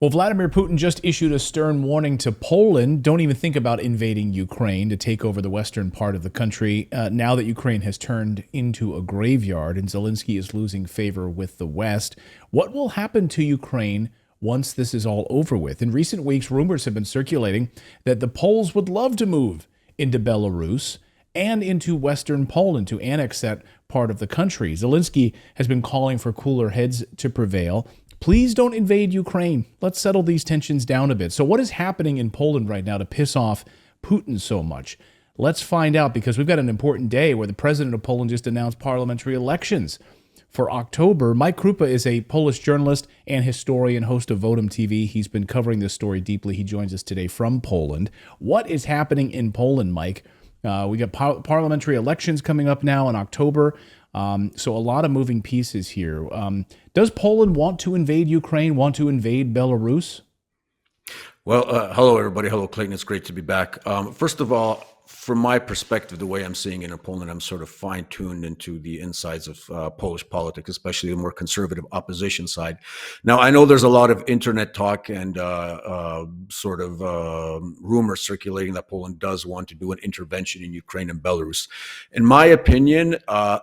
Well, Vladimir Putin just issued a stern warning to Poland. Don't even think about invading Ukraine to take over the western part of the country now that Ukraine has turned into a graveyard and Zelensky is losing favor with the West. What will happen to Ukraine once this is all over with? In recent weeks, rumors have been circulating that the Poles would love to move into Belarus and into Western Poland to annex that part of the country. Zelensky has been calling for cooler heads to prevail. Please don't invade Ukraine. Let's settle these tensions down a bit. So what is happening in Poland right now to piss off Putin so much? Let's find out, because we've got an important day where the president of Poland just announced parliamentary elections for October. Mike Krupa is a Polish journalist and historian, host of Votum TV. He's been covering this story deeply. He joins us today from Poland. What is happening in Poland, Mike? We got parliamentary elections coming up now in October. So a lot of moving pieces here. Does Poland want to invade Ukraine, want to invade Belarus? Well, hello, everybody. Hello, Clayton. It's great to be back. First of all, from my perspective, the way I'm seeing it in Poland, I'm sort of fine-tuned into the insides of Polish politics, especially the more conservative opposition side. Now, I know there's a lot of internet talk and rumors circulating that Poland does want to do an intervention in Ukraine and Belarus. In my opinion,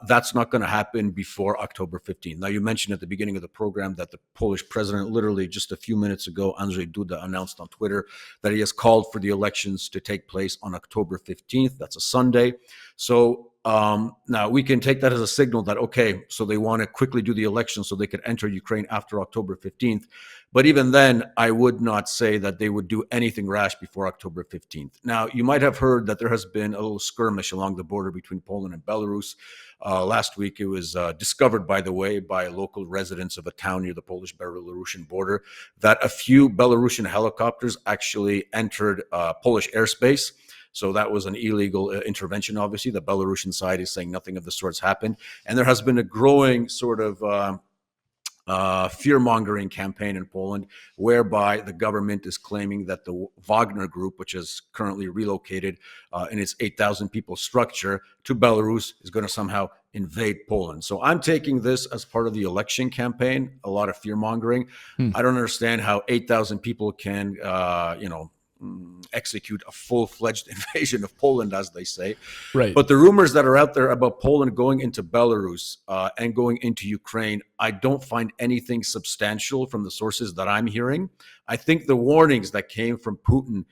that's not going to happen before October 15th. Now, you mentioned at the beginning of the program that the Polish president, literally just a few minutes ago, Andrzej Duda, announced on Twitter that he has called for the elections to take place on October 15th. That's a Sunday. So now we can take that as a signal that, okay, so they want to quickly do the election so they could enter Ukraine after October 15th. But even then, I would not say that they would do anything rash before October 15th. Now, you might have heard that there has been a little skirmish along the border between Poland and Belarus. Last week, it was discovered, by the way, by local residents of a town near the Polish-Belarusian border that a few Belarusian helicopters actually entered Polish airspace. So that was an illegal intervention, obviously. The Belarusian side is saying nothing of the sorts happened. And there has been a growing sort of fear-mongering campaign in Poland, whereby the government is claiming that the Wagner Group, which is currently relocated in its 8,000 people structure to Belarus, is going to somehow invade Poland. So I'm taking this as part of the election campaign, a lot of fear-mongering. I don't understand how 8,000 people can, execute a full-fledged invasion of Poland, as they say. Right. But the rumors that are out there about Poland going into Belarus and going into Ukraine, I don't find anything substantial from the sources that I'm hearing. I think the warnings that came from Putin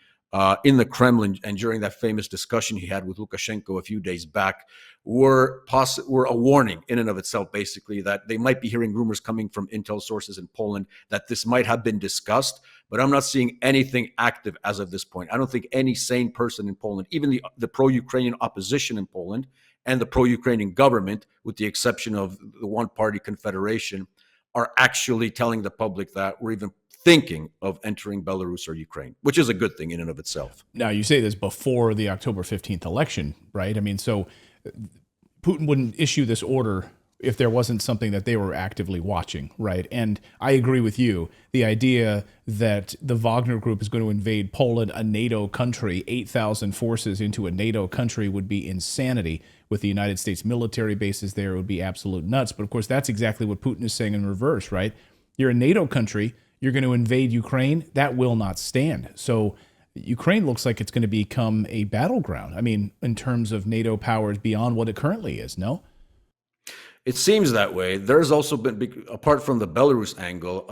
in the Kremlin and during that famous discussion he had with Lukashenko a few days back were a warning in and of itself, basically, that they might be hearing rumors coming from intel sources in Poland that this might have been discussed, but I'm not seeing anything active as of this point. I don't think any sane person in Poland, even the pro-Ukrainian opposition in Poland and the pro-Ukrainian government, with the exception of the one-party confederation, are actually telling the public that we're even thinking of entering Belarus or Ukraine, which is a good thing in and of itself. Now, you say this before the October 15th election, right? I mean, so Putin wouldn't issue this order if there wasn't something that they were actively watching, right? And I agree with you. The idea that the Wagner Group is going to invade Poland, a NATO country, 8,000 forces into a NATO country would be insanity. With the United States military bases there, it would be absolute nuts. But of course, that's exactly what Putin is saying in reverse, right? You're a NATO country. You're going to invade Ukraine. That will not stand. So Ukraine looks like it's going to become a battleground. I mean, in terms of NATO powers beyond what it currently is, no? It seems that way. There's also been, apart from the Belarus angle,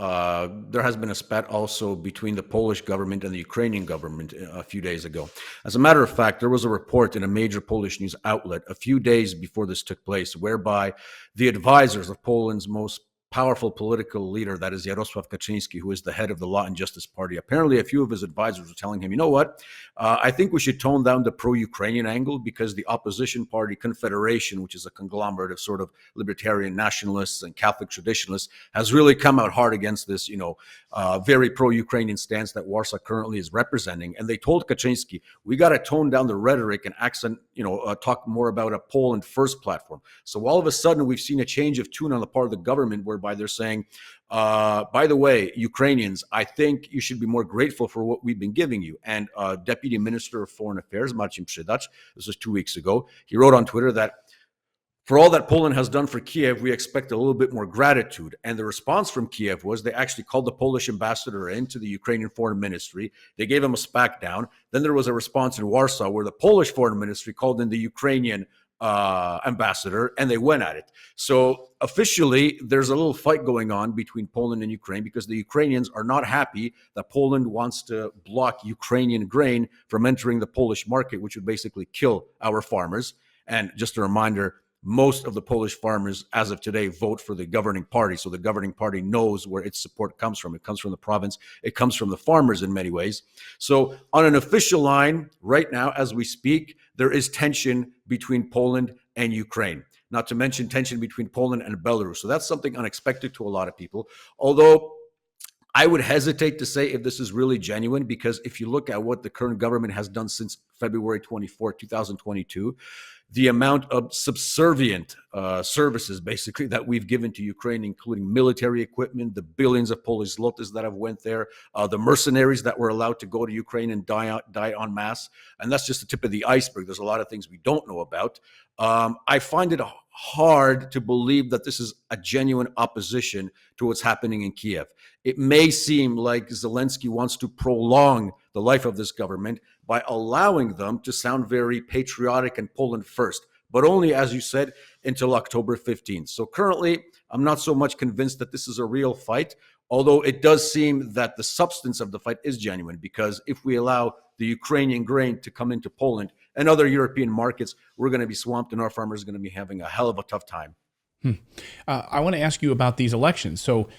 there has been a spat also between the Polish government and the Ukrainian government a few days ago. As a matter of fact, there was a report in a major Polish news outlet a few days before this took place, whereby the advisors of Poland's most powerful political leader, that is Jarosław Kaczynski, who is the head of the Law and Justice Party. Apparently, a few of his advisors were telling him, you know what, I think we should tone down the pro-Ukrainian angle because the opposition party Confederation, which is a conglomerate of sort of libertarian nationalists and Catholic traditionalists, has really come out hard against this, very pro-Ukrainian stance that Warsaw currently is representing. And they told Kaczynski, we got to tone down the rhetoric and accent, talk more about a Poland first platform. So all of a sudden, we've seen a change of tune on the part of the government whereby they're saying, by the way, Ukrainians, I think you should be more grateful for what we've been giving you. And Deputy Minister of Foreign Affairs, Marcin Przydacz, this was 2 weeks ago, he wrote on Twitter that For all that Poland has done for Kiev, we expect a little bit more gratitude. And the response from Kiev was they actually called the Polish ambassador into the Ukrainian foreign ministry. They gave him a smack down. Then there was a response in Warsaw where the Polish foreign ministry called in the Ukrainian ambassador, and they went at it. So officially, there's a little fight going on between Poland and Ukraine because the Ukrainians are not happy that Poland wants to block Ukrainian grain from entering the Polish market, which would basically kill our farmers. And just a reminder, most of the Polish farmers, as of today, vote for the governing party. So the governing party knows where its support comes from. It comes from the province. It comes from the farmers in many ways. So on an official line, right now, as we speak, there is tension between Poland and Ukraine, not to mention tension between Poland and Belarus. So that's something unexpected to a lot of people. Although I would hesitate to say if this is really genuine, because if you look at what the current government has done since February 24, 2022, the amount of subservient services, basically, that we've given to Ukraine, including military equipment, the billions of Polish zlotys that have went there, the mercenaries that were allowed to go to Ukraine and die en masse. And that's just the tip of the iceberg. There's a lot of things we don't know about. I find it hard to believe that this is a genuine opposition to what's happening in Kiev. It may seem like Zelensky wants to prolong the life of this government by allowing them to sound very patriotic and Poland first, but only, as you said, until October 15th. So currently, I'm not so much convinced that this is a real fight, although it does seem that the substance of the fight is genuine, because if we allow the Ukrainian grain to come into Poland and other European markets, we're going to be swamped and our farmers are going to be having a hell of a tough time. I want to ask you about these elections. So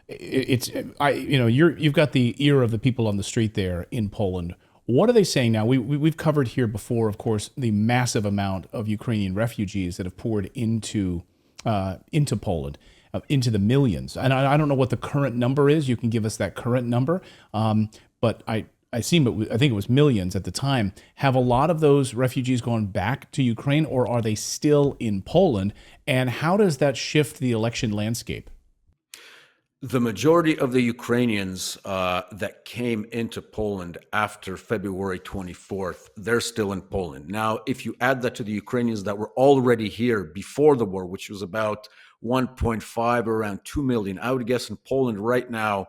you've got the ear of the people on the street there in Poland. What are they saying now? We've covered here before, of course, the massive amount of Ukrainian refugees that have poured into Poland, into the millions. And I don't know what the current number is. You can give us that current number, but I think it was millions at the time. Have a lot of those refugees gone back to Ukraine, or are they still in Poland? And how does that shift the election landscape? The majority of the Ukrainians that came into Poland after February 24th, they're still in Poland. Now, if you add that to the Ukrainians that were already here before the war, which was about 1.5, around 2 million, I would guess in Poland right now,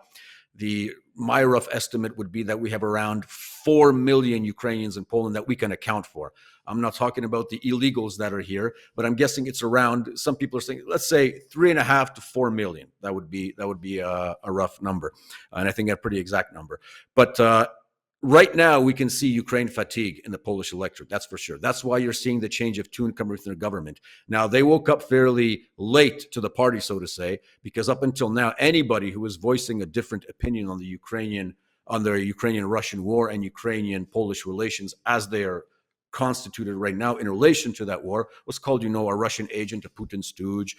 my rough estimate would be that we have around 4 million Ukrainians in Poland that we can account for. I'm not talking about the illegals that are here, but I'm guessing it's around, some people are saying, let's say 3.5 to 4 million. That would be a rough number. And I think a pretty exact number. But right now, we can see Ukraine fatigue in the Polish electorate. That's for sure. That's why you're seeing the change of tune coming from the government. Now, they woke up fairly late to the party, so to say, because up until now, anybody who was voicing a different opinion on the Ukrainian-Russian war and Ukrainian-Polish relations as they are constituted right now in relation to that war was called, a Russian agent, a Putin stooge,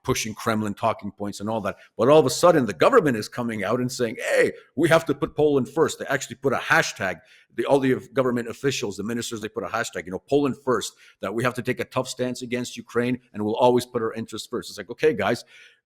pushing Kremlin talking points and all that. But all of a sudden, the government is coming out and saying, hey, we have to put Poland first. They actually put a hashtag. All the government officials, the ministers, they put a hashtag, Poland first, that we have to take a tough stance against Ukraine and we'll always put our interests first. It's like, okay, guys,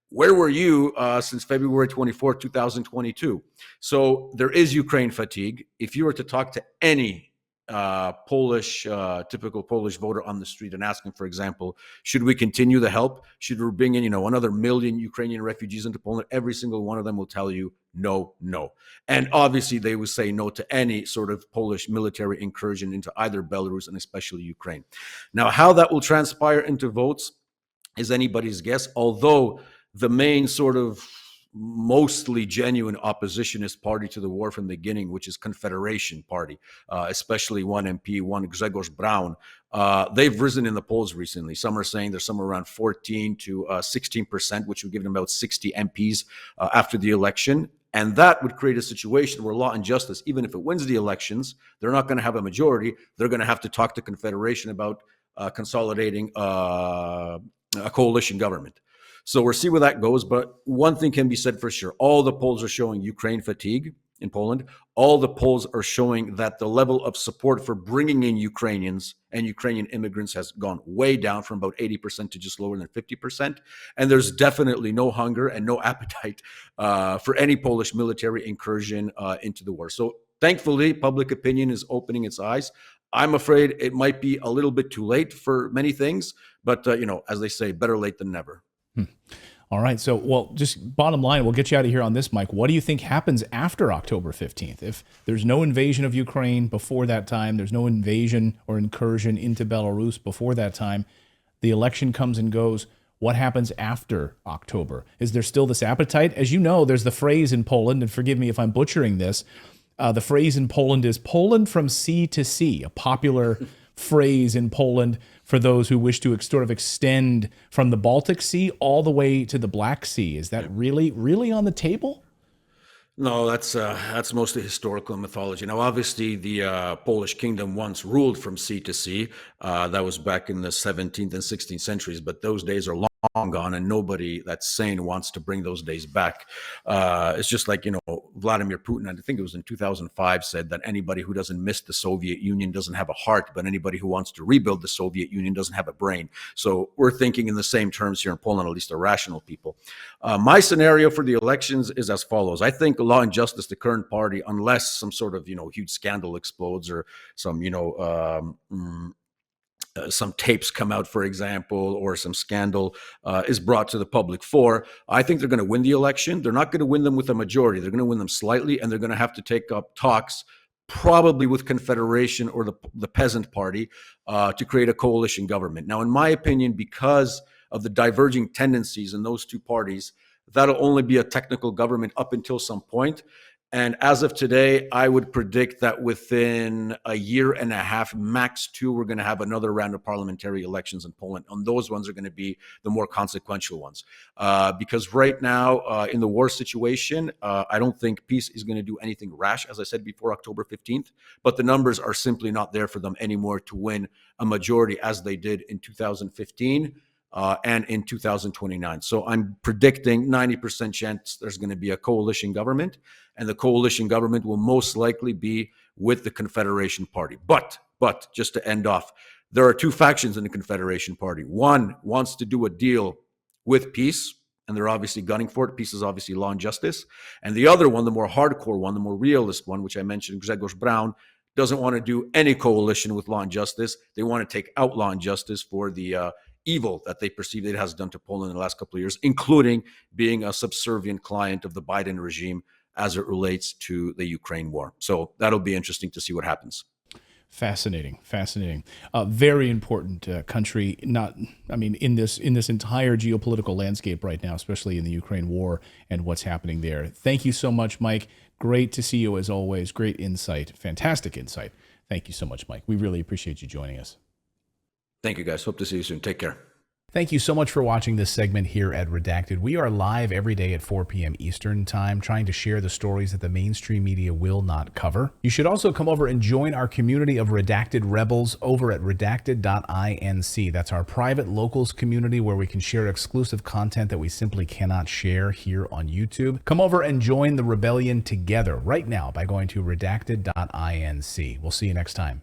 where were you since February 24, 2022? So there is Ukraine fatigue. If you were to talk to any typical Polish voter on the street and asking, for example, should we continue the help? Should we bring in, another million Ukrainian refugees into Poland? Every single one of them will tell you no, no. And obviously they would say no to any sort of Polish military incursion into either Belarus and especially Ukraine. Now, how that will transpire into votes is anybody's guess, although the main sort of mostly genuine oppositionist party to the war from the beginning, which is Confederation Party, especially one MP, one Grzegorz Braun. They've risen in the polls recently. Some are saying they're somewhere around 14 to 16%, which would give them about 60 MPs after the election. And that would create a situation where Law and Justice, even if it wins the elections, they're not going to have a majority. They're going to have to talk to Confederation about consolidating a coalition government. So we'll see where that goes. But one thing can be said for sure. All the polls are showing Ukraine fatigue in Poland. All the polls are showing that the level of support for bringing in Ukrainians and Ukrainian immigrants has gone way down from about 80% to just lower than 50%. And there's definitely no hunger and no appetite for any Polish military incursion into the war. So thankfully, public opinion is opening its eyes. I'm afraid it might be a little bit too late for many things, but as they say, better late than never. All right. So, well, just bottom line, we'll get you out of here on this, Mike. What do you think happens after October 15th? If there's no invasion of Ukraine before that time, there's no invasion or incursion into Belarus before that time, the election comes and goes. What happens after October? Is there still this appetite? As you know, there's the phrase in Poland, and forgive me if I'm butchering this, the phrase in Poland is Poland from sea to sea, a popular phrase in Poland for those who wish to sort of extend from the Baltic Sea all the way to the Black Sea. Is that really on the table? No, that's mostly historical mythology. Now, obviously, the Polish kingdom once ruled from sea to sea. That was back in the 17th and 16th centuries, but those days are long gone, and nobody that's sane wants to bring those days back. It's just like, Vladimir Putin, I think it was in 2005, said that anybody who doesn't miss the Soviet Union doesn't have a heart, but anybody who wants to rebuild the Soviet Union doesn't have a brain. So we're thinking in the same terms here in Poland, at least the rational people. My scenario for the elections is as follows. I think Law and Justice, the current party, unless some sort of, huge scandal explodes or some, some tapes come out, for example, or some scandal is brought to the public fore, I think they're going to win the election. They're not going to win them with a majority. They're going to win them slightly, and they're going to have to take up talks, probably with Confederation or the Peasant Party, to create a coalition government. Now, in my opinion, because of the diverging tendencies in those two parties, that'll only be a technical government up until some point. And as of today, I would predict that within a year and a half, max two, we're going to have another round of parliamentary elections in Poland. And those ones are going to be the more consequential ones. Because right now, in the war situation, I don't think peace is going to do anything rash, as I said before, October 15th. But the numbers are simply not there for them anymore to win a majority as they did in 2015. And in 2029. So I'm predicting 90% chance there's going to be a coalition government, and the coalition government will most likely be with the Confederation Party. But just to end off, there are two factions in the Confederation Party. One wants to do a deal with peace, and they're obviously gunning for it. Peace is obviously Law and Justice. And the other one, the more hardcore one, the more realist one, which I mentioned, Grzegorz Braun, doesn't want to do any coalition with Law and Justice. They want to take out Law and Justice for the evil that they perceive it has done to Poland in the last couple of years, including being a subservient client of the Biden regime as it relates to the Ukraine war. So that'll be interesting to see what happens. Fascinating. Very important country. In this entire geopolitical landscape right now, especially in the Ukraine war and what's happening there. Thank you so much, Mike. Great to see you as always. Great insight. Fantastic insight. Thank you so much, Mike. We really appreciate you joining us. Thank you, guys. Hope to see you soon. Take care. Thank you so much for watching this segment here at Redacted. We are live every day at 4 p.m. Eastern Time, trying to share the stories that the mainstream media will not cover. You should also come over and join our community of Redacted Rebels over at redacted.inc. That's our private locals community where we can share exclusive content that we simply cannot share here on YouTube. Come over and join the rebellion together right now by going to redacted.inc. We'll see you next time.